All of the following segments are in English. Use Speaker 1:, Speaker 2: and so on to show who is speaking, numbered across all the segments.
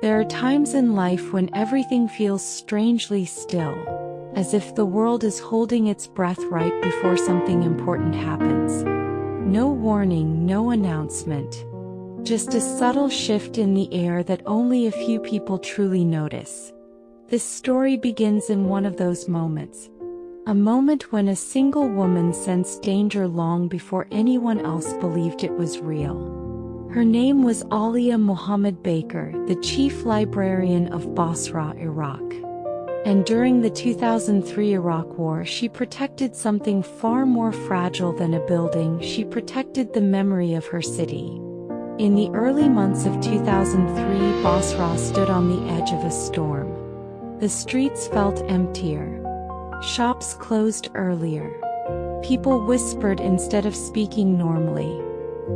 Speaker 1: There are times in life when everything feels strangely still, as if the world is holding its breath right before something important happens. No warning, no announcement. Just a subtle shift in the air that only a few people truly notice. This story begins in one of those moments. A moment when a single woman sensed danger long before anyone else believed it was real. Her name was Alia Muhammad Baker, the chief librarian of Basra, Iraq. And during the 2003 Iraq War, she protected something far more fragile than a building. She protected the memory of her city. In the early months of 2003, Basra stood on the edge of a storm. The streets felt emptier. Shops closed earlier. People whispered instead of speaking normally.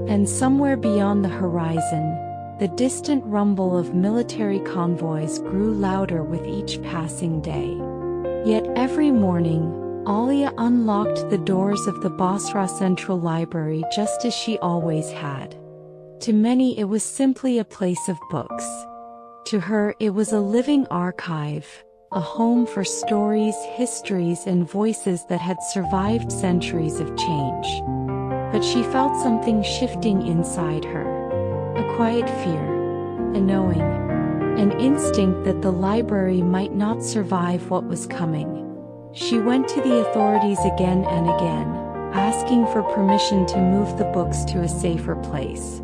Speaker 1: And somewhere beyond the horizon, the distant rumble of military convoys grew louder with each passing day. Yet every morning, Alia unlocked the doors of the Basra Central Library just as she always had. To many it was simply a place of books. To her it was a living archive, a home for stories, histories, and voices that had survived centuries of change. But she felt something shifting inside her. A quiet fear, a knowing, an instinct that the library might not survive what was coming. She went to the authorities again and again, asking for permission to move the books to a safer place.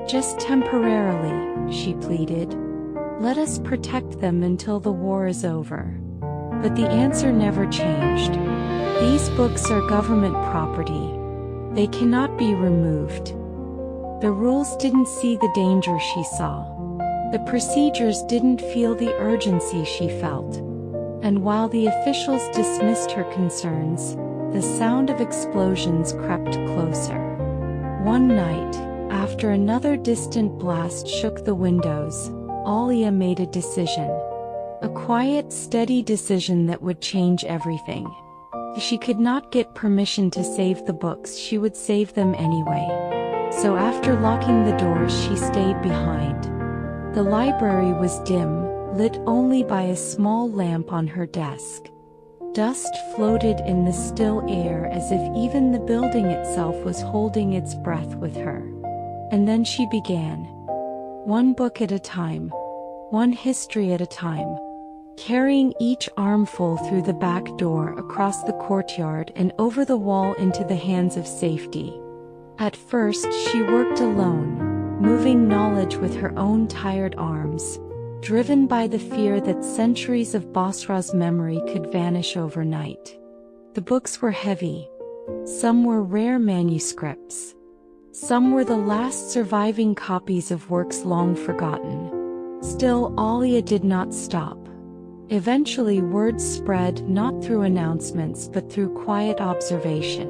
Speaker 1: Just temporarily, she pleaded. Let us protect them until the war is over. But the answer never changed. These books are government property. They cannot be removed. The rules didn't see the danger she saw. The procedures didn't feel the urgency she felt. And while the officials dismissed her concerns, the sound of explosions crept closer. One night, after another distant blast shook the windows, Alia made a decision. A quiet, steady decision that would change everything. If she could not get permission to save the books, she would save them anyway. So after locking the doors, she stayed behind. The library was dim, lit only by a small lamp on her desk. Dust floated in the still air as if even the building itself was holding its breath with her. And then she began. One book at a time. One history at a time. Carrying each armful through the back door, across the courtyard, and over the wall into the hands of safety. At first she worked alone, moving knowledge with her own tired arms, driven by the fear that centuries of Basra's memory could vanish overnight. The books were heavy. Some were rare manuscripts. Some were the last surviving copies of works long forgotten. Still, Alia did not stop. Eventually word spread, not through announcements but through quiet observation.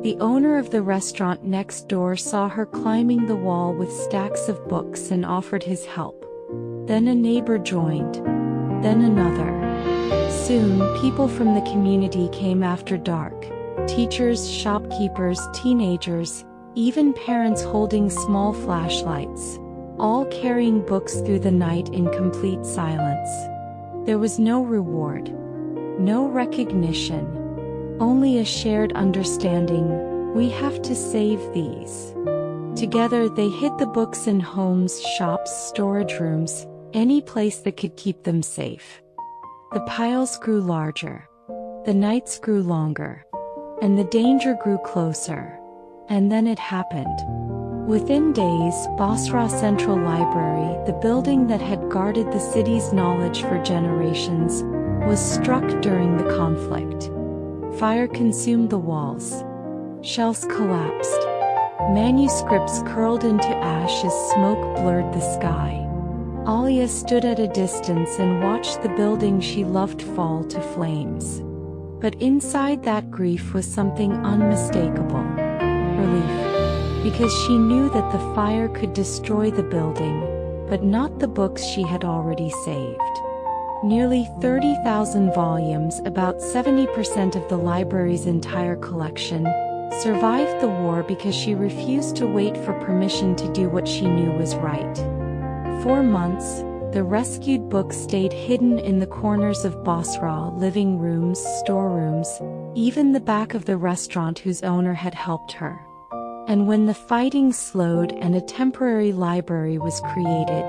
Speaker 1: The owner of the restaurant next door saw her climbing the wall with stacks of books and offered his help. Then a neighbor joined. Then another. Soon, people from the community came after dark. Teachers, shopkeepers, teenagers, even parents holding small flashlights, all carrying books through the night in complete silence. There was no reward, no recognition, only a shared understanding. We have to save these. Together they hid the books in homes, shops, storage rooms, any place that could keep them safe. The piles grew larger. The nights grew longer. And the danger grew closer. And then it happened. Within days, Basra Central Library, the building that had guarded the city's knowledge for generations, was struck during the conflict. Fire consumed the walls. Shelves collapsed. Manuscripts curled into ash as smoke blurred the sky. Alia stood at a distance and watched the building she loved fall to flames. But inside that grief was something unmistakable. Relief. Because she knew that the fire could destroy the building, but not the books she had already saved. Nearly 30,000 volumes, about 70% of the library's entire collection, survived the war because she refused to wait for permission to do what she knew was right. For months, The rescued books stayed hidden in the corners of Basra, living rooms, storerooms, even the back of the restaurant whose owner had helped her. And when the fighting slowed and a temporary library was created,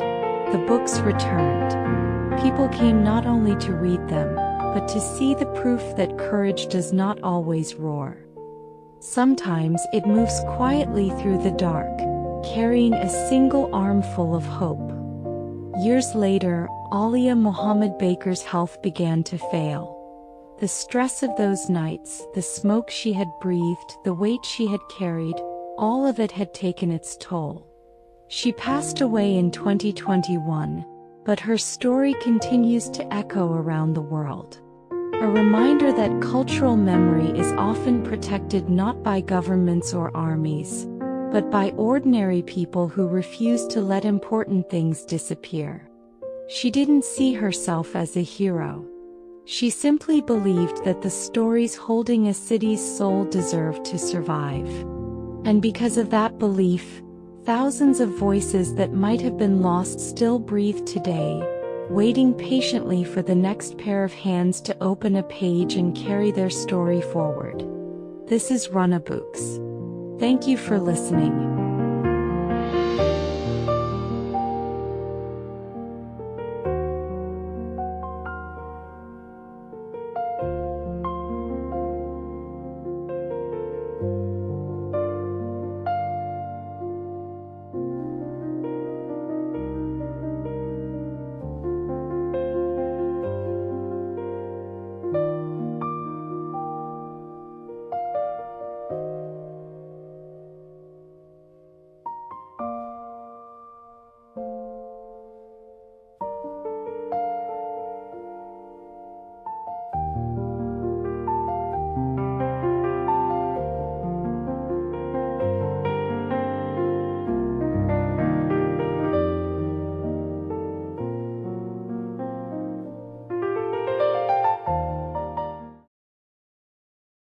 Speaker 1: the books returned. People came not only to read them, but to see the proof that courage does not always roar. Sometimes it moves quietly through the dark, carrying a single armful of hope. Years later, Alia Mohammed Baker's health began to fail. The stress of those nights, the smoke she had breathed, the weight she had carried, all of it had taken its toll. She passed away in 2021, but her story continues to echo around the world. A reminder that cultural memory is often protected not by governments or armies, but by ordinary people who refuse to let important things disappear. She didn't see herself as a hero. She simply believed that the stories holding a city's soul deserved to survive. And because of that belief, thousands of voices that might have been lost still breathe today, waiting patiently for the next pair of hands to open a page and carry their story forward. This is Runabooks. Thank you for listening.